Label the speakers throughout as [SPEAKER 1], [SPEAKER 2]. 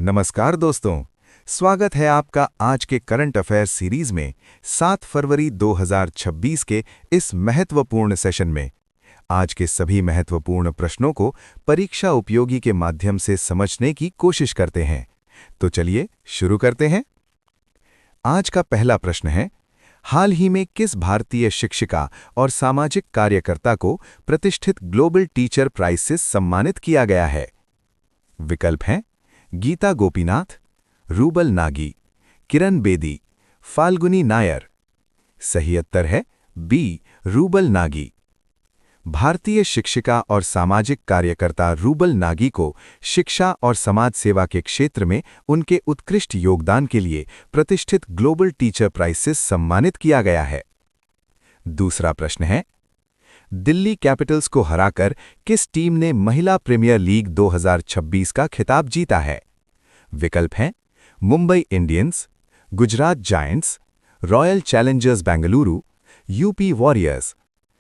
[SPEAKER 1] नमस्कार दोस्तों, स्वागत है आपका आज के करंट अफेयर्स सीरीज में 7 फरवरी 2026 के इस महत्वपूर्ण सेशन में। आज के सभी महत्वपूर्ण प्रश्नों को परीक्षा उपयोगी के माध्यम से समझने की कोशिश करते हैं। तो चलिए शुरू करते हैं। आज का पहला प्रश्न है, हाल ही में किस भारतीय शिक्षिका और सामाजिक कार्यकर्ता को प्रतिष्ठित ग्लोबल टीचर प्राइज से सम्मानित किया गया है? विकल्प हैं गीता गोपीनाथ, रूबल नागी, किरण बेदी, फाल्गुनी नायर। सही उत्तर है बी, रूबल नागी। भारतीय शिक्षिका और सामाजिक कार्यकर्ता रूबल नागी को शिक्षा और समाज सेवा के क्षेत्र में उनके उत्कृष्ट योगदान के लिए प्रतिष्ठित ग्लोबल टीचर प्राइज से सम्मानित किया गया है। दूसरा प्रश्न है, दिल्ली कैपिटल्स को हराकर किस टीम ने महिला प्रीमियर लीग 2026 का खिताब जीता है? विकल्प हैं Mumbai Indians, Gujarat Giants, Royal Challengers Bengaluru, UP Warriors.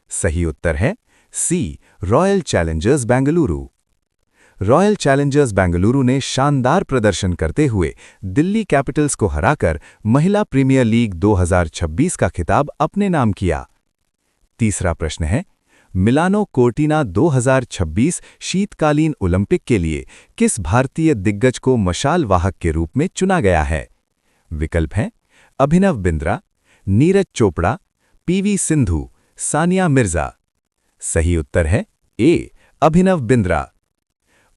[SPEAKER 1] सही उत्तर है C, Royal Challengers Bengaluru. Royal Challengers Bengaluru ने शानदार प्रदर्शन करते हुए दिल्ली कैपिटल्स को हराकर महिला प्रीमियर लीग 2026 का खिताब अपने नाम किया। तीसरा प्रश्न है, मिलानो कोर्टिना 2026 शीतकालीन ओलंपिक के लिए किस भारतीय दिग्गज को मशाल वाहक के रूप में चुना गया है? विकल्प हैं अभिनव बिंद्रा, नीरज चोपड़ा, पीवी सिंधु, सानिया मिर्जा। सही उत्तर है ए, अभिनव बिंद्रा।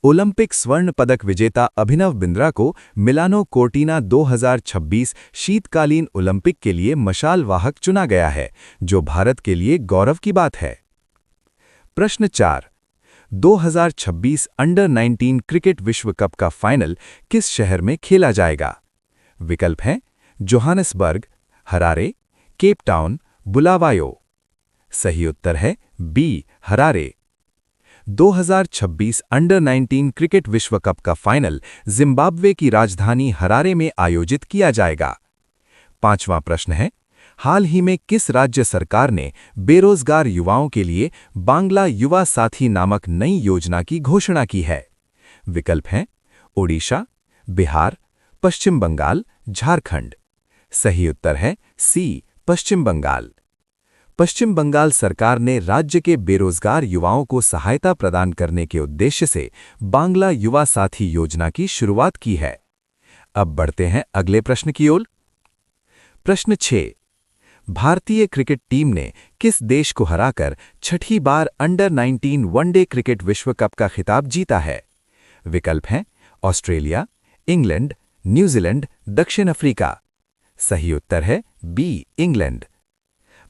[SPEAKER 1] ओलंपिक स्वर्ण पदक विजेता अभिनव बिंद्रा को मिलानो कोर्टिना 2026 शीतकालीन ओलंपिक के लिए मशाल वाहक चुना गया है, जो भारत के लिए गौरव की बात है। प्रश्न 4, 2026 अंडर 19 क्रिकेट विश्व कप का फाइनल किस शहर में खेला जाएगा? विकल्प हैं जोहानिसबर्ग, हरारे, केप टाउन, बुलावायो। सही उत्तर है बी, हरारे। 2026 अंडर 19 क्रिकेट विश्व कप का फाइनल जिम्बाब्वे की राजधानी हरारे में आयोजित किया जाएगा। पांचवां प्रश्न है, हाल ही में किस राज्य सरकार ने बेरोजगार युवाओं के लिए बांग्ला युवा साथी नामक नई योजना की घोषणा की है? विकल्प हैं ओडिशा, बिहार, पश्चिम बंगाल, झारखंड। सही उत्तर है सी, पश्चिम बंगाल। पश्चिम बंगाल सरकार ने राज्य के बेरोजगार युवाओं को सहायता प्रदान करने के उद्देश्य से बांग्ला युवा साथी योजना की शुरुआत की है। अब बढ़ते हैं अगले प्रश्न की ओर। प्रश्न 6, भारतीय क्रिकेट टीम ने किस देश को हराकर छठी बार अंडर 19 वनडे क्रिकेट विश्व कप का खिताब जीता है? विकल्प हैं ऑस्ट्रेलिया, इंग्लैंड, न्यूजीलैंड, दक्षिण अफ्रीका। सही उत्तर है बी, इंग्लैंड।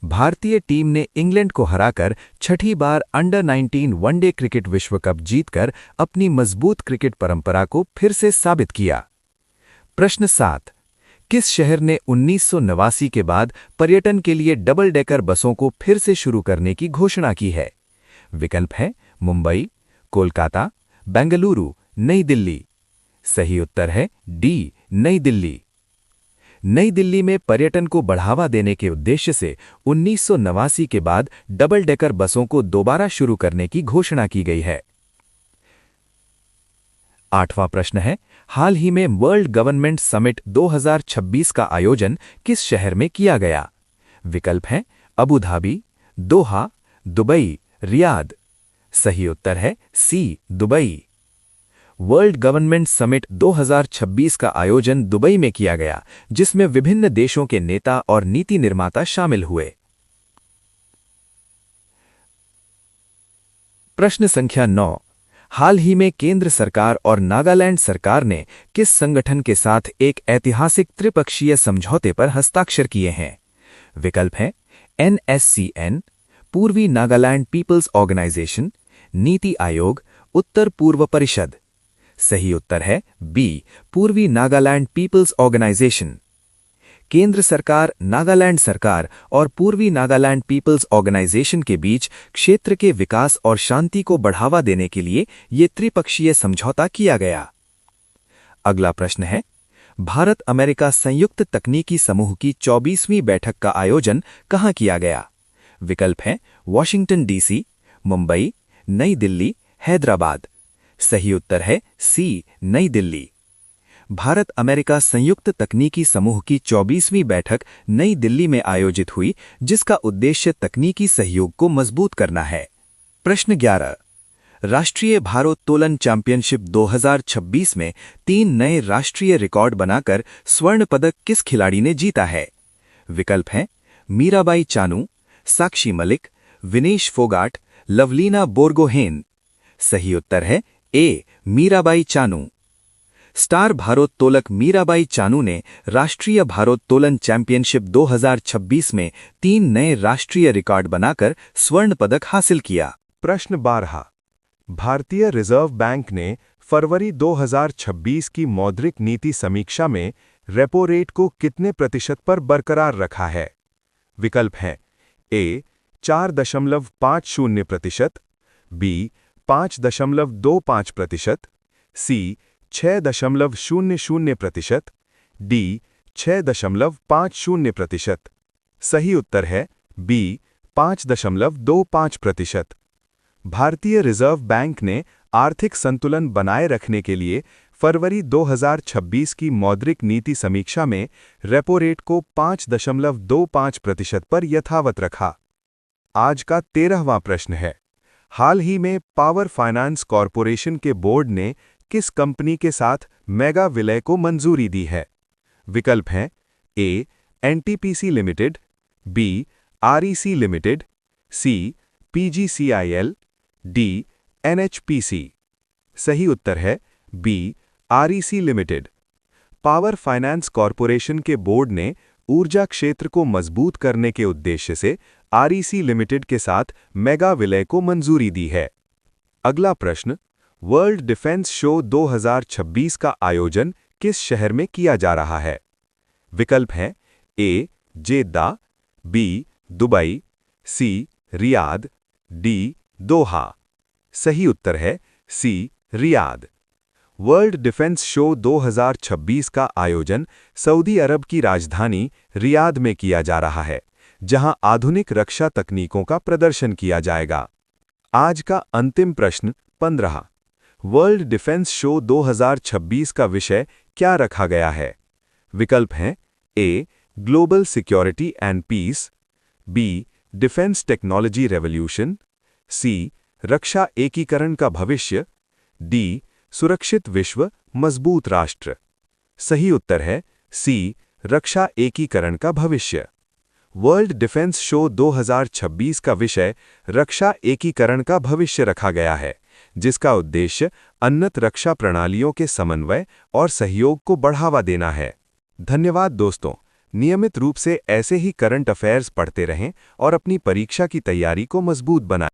[SPEAKER 1] भारतीय टीम ने इंग्लैंड को हराकर छठी बार अंडर 19 वनडे क्रिकेट विश्व कप जीतकर अपनी मजबूत क्रिकेट परंपरा को फिर से साबित किया। प्रश्न 7, किस शहर ने 1989 के बाद पर्यटन के लिए डबल डेकर बसों को फिर से शुरू करने की घोषणा की है? विकल्प हैं मुंबई, कोलकाता, बेंगलुरु, नई दिल्ली। सही उत्तर है डी, नई दिल्ली। नई दिल्ली में पर्यटन को बढ़ावा देने के उद्देश्य से 1989 के बाद डबल डेकर बसों को दोबारा शुरू करने की घोषणा की गई है। आठवां प्रश्न है, हाल ही में वर्ल्ड गवर्नमेंट समिट 2026 का आयोजन किस शहर में किया गया? विकल्प हैं अबू धाबी, दोहा, दुबई, रियाद। सही उत्तर है सी, दुबई। वर्ल्ड गवर्नमेंट समिट 2026 का आयोजन दुबई में किया गया, जिसमें विभिन्न देशों के नेता और नीति निर्माता शामिल हुए। प्रश्न संख्या 9, हाल ही में केंद्र सरकार और नागालैंड सरकार ने किस संगठन के साथ एक ऐतिहासिक त्रिपक्षीय समझौते पर हस्ताक्षर किए हैं? विकल्प हैं NSCN, पूर्वी नागालैंड पीपल्स ऑर्गेनाइजेशन, नीति आयोग, उत्तर पूर्व परिषद। सही उत्तर है बी, पूर्वी नागालैंड पीपल्स ऑर्गेनाइजेशन। केंद्र सरकार, नागालैंड सरकार और पूर्वी नागालैंड पीपल्स ऑर्गेनाइजेशन के बीच क्षेत्र के विकास और शांति को बढ़ावा देने के लिए ये त्रिपक्षीय समझौता किया गया। अगला प्रश्न है, भारत अमेरिका संयुक्त तकनीकी समूह की 24वीं बैठक का आयोजन कहाँ किया गया? विकल्प हैं वॉशिंगटन डीसी, मुंबई, नई दिल्ली, हैदराबाद। सही उत्तर है सी, नई दिल्ली।
[SPEAKER 2] भारत अमेरिका संयुक्त तकनीकी समूह की 24वीं बैठक नई दिल्ली में आयोजित हुई, जिसका उद्देश्य तकनीकी सहयोग को मजबूत करना है। प्रश्न 11। राष्ट्रीय भारोत्तोलन चैंपियनशिप 2026 में 3 नए राष्ट्रीय रिकॉर्ड बनाकर स्वर्ण पदक किस खिलाड़ी ने जीता है? विकल्प हैं मीराबाई चानू, साक्षी मलिक, विनेश फोगाट, लवलीना बोरगोहेन। सही उत्तर है ए, मीराबाई चानू। स्टार भारोत्तोलक मीराबाई चानू ने राष्ट्रीय भारोत्तोलन चैंपियनशिप 2026 में 3 नए राष्ट्रीय रिकॉर्ड बनाकर स्वर्ण पदक हासिल किया।
[SPEAKER 1] प्रश्न 12। भारतीय रिजर्व बैंक ने फरवरी 2026 की मौद्रिक नीति समीक्षा में रेपो रेट को कितने प्रतिशत पर बरकरार रखा है? विकल्प हैं ए 4.50%, बी 5.25%, सी 6.00%, डी 6.50%। सही उत्तर है बी 5.25%। भारतीय रिजर्व बैंक ने आर्थिक संतुलन बनाए रखने के लिए फरवरी 2026 की मौद्रिक नीति समीक्षा में रेपो रेट को 5.25% पर यथावत रखा। आज का 13वां प्रश्न है, हाल ही में पावर फाइनेंस कॉरपोरेशन के बोर्ड ने किस कंपनी के साथ मेगा विलय को मंजूरी दी है? विकल्प हैं A NTPC Limited, B REC Limited, C PGCIL, D NHPC. सही उत्तर है B REC Limited. Power Finance Corporation के बोर्ड ने ऊर्जा क्षेत्र को मजबूत करने के उद्देश्य से आरईसी लिमिटेड के साथ मेगा विलय को मंजूरी दी है। अगला प्रश्न, वर्ल्ड डिफेंस शो 2026 का आयोजन किस शहर में किया जा रहा है? विकल्प हैं ए जेद्दा, बी दुबई, सी रियाद, डी दोहा। सही उत्तर है सी रियाद। वर्ल्ड डिफेंस शो 2026 का आयोजन सऊदी अरब की राजधानी रियाद में किया जा रहा है, जहां आधुनिक रक्षा तकनीकों का प्रदर्शन किया जाएगा। आज का अंतिम प्रश्न 15। वर्ल्ड डिफेंस शो 2026 का विषय क्या रखा गया है? विकल्प हैं A global security and peace, B defence technology revolution, C रक्षा एकीकरण का भविष्य, डी सुरक्षित विश्व मजबूत राष्ट्र। सही उत्तर है सी रक्षा एकीकरण का भविष्य। वर्ल्ड डिफेंस शो 2026 का विषय रक्षा एकीकरण का भविष्य रखा गया है, जिसका उद्देश्य उन्नत रक्षा प्रणालियों के समन्वय और सहयोग को बढ़ावा देना है। धन्यवाद दोस्तों, नियमित रूप से ऐसे ही करंट अफेयर्स पढ़ते रहें और अपनी परीक्षा की तैयारी को मजबूत बनाएं।